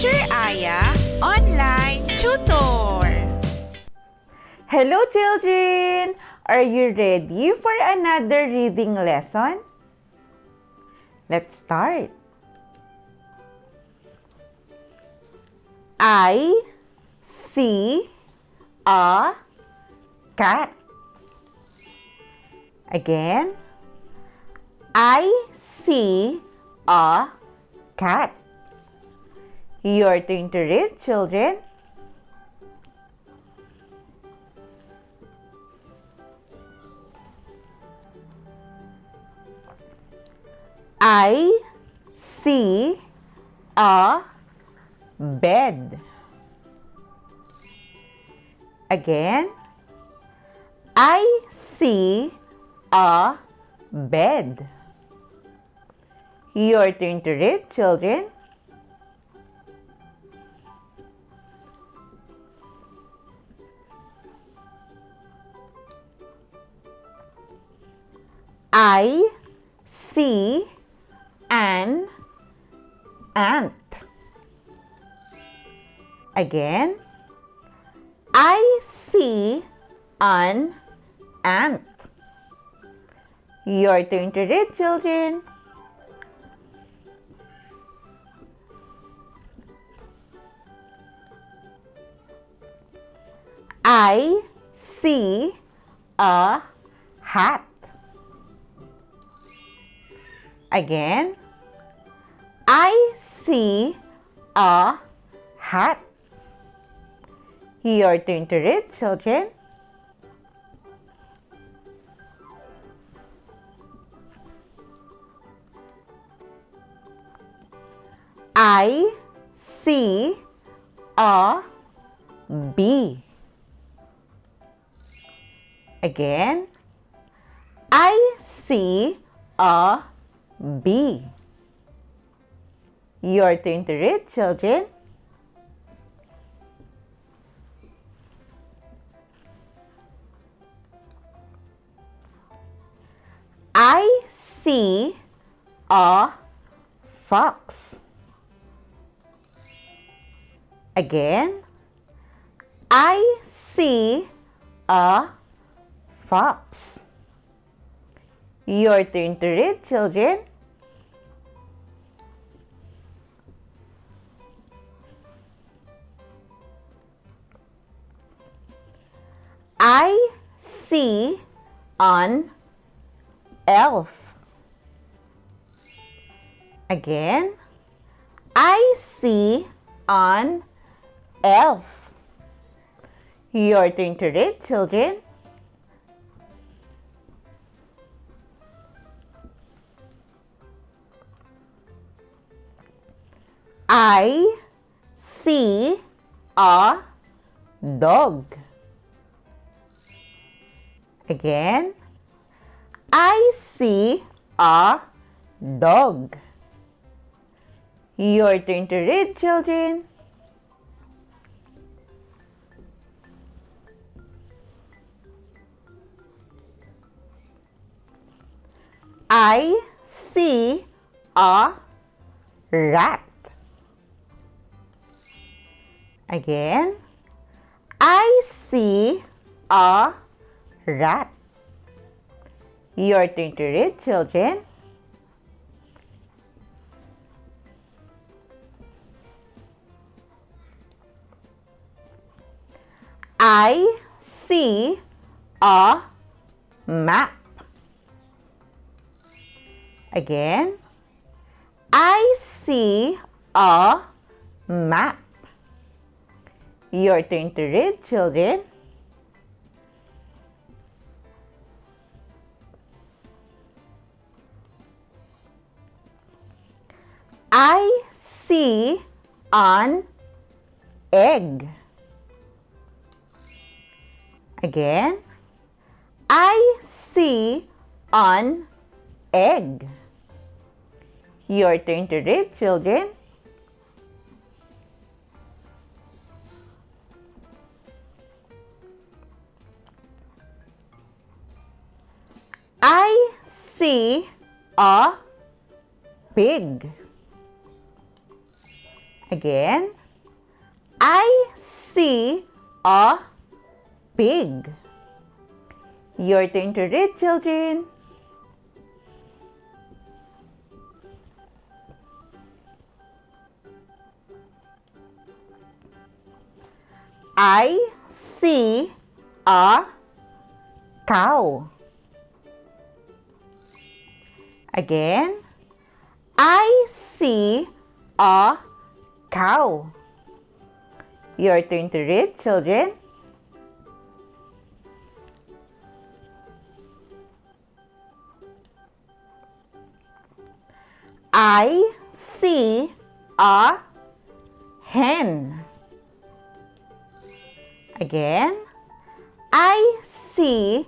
Teacher Aya, Online Tutor. Hello children! Are you ready for another reading lesson? Let's start. I see a cat. Again. I see a cat. Your turn to read, children. I see a bed. Again. I see a bed. Your turn to read, children. I see an ant. Again. I see an ant. Your turn to read, children. I see a hat. Again. I see a hat. Your turn to read, children. I see a bee. Again. I see a bee. Your turn to read, children. I see a fox. Again. I see a fox. Your turn to read, children. I see an elf. Again. I see an elf. Your turn to read, children. I see a dog. Again. I see a dog. Your turn to read, children. I see a rat. Again. I see a rat. Your turn to read, children. I see a map. Again. I see a map. Your turn to read, children. I see an egg. Again. I see an egg. Your turn to read, children. I see a pig. Again, I see a pig. Your turn to read, children. I see a cow. Again, I see a cow. Your turn to read, children. I see a hen. Again, I see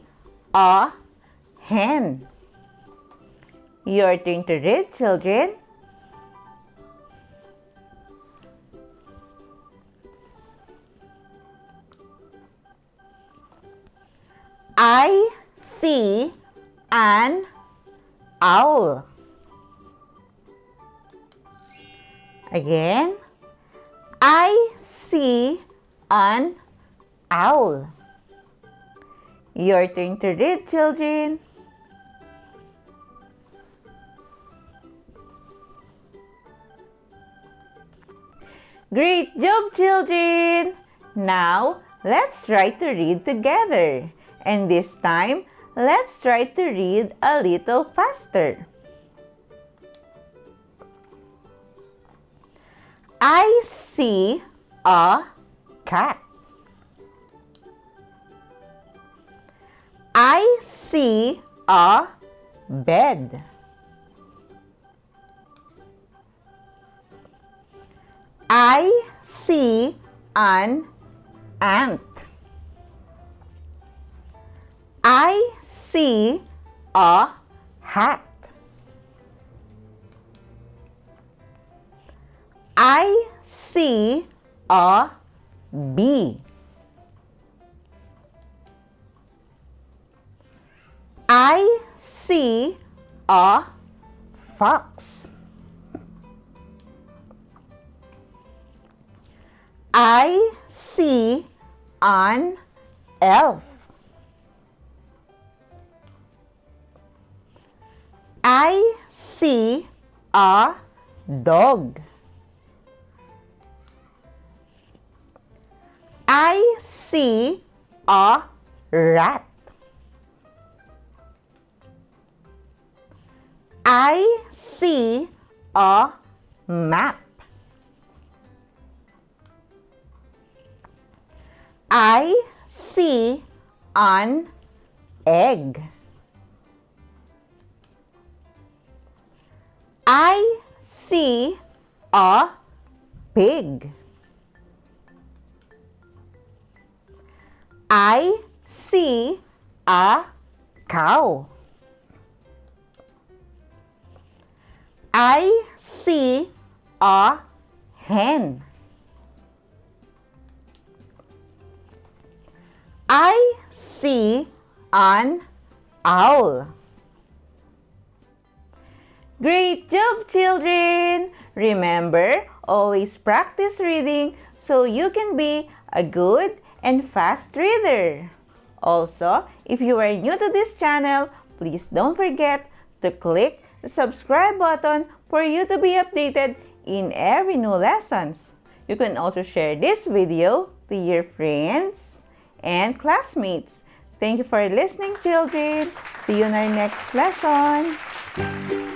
a hen. Your turn to read, children. I see an owl. Again, I see an owl. Your turn to read, children. Great job, children! Now, let's try to read together. And this time, let's try to read a little faster. I see a cat. I see a bed. I see an ant. I see a hat. I see a bee. I see a fox. I see an elf. I see a dog. I see a rat. I see a map. I see an egg. I see a pig. I see a cow. I see a hen. I see an owl. Great job, children! Remember, always practice reading so you can be a good and fast reader. Also, if you are new to this channel, please don't forget to click the subscribe button for you to be updated in every new lessons. You can also share this video to your friends and classmates. Thank you for listening, children. See you in our next lesson.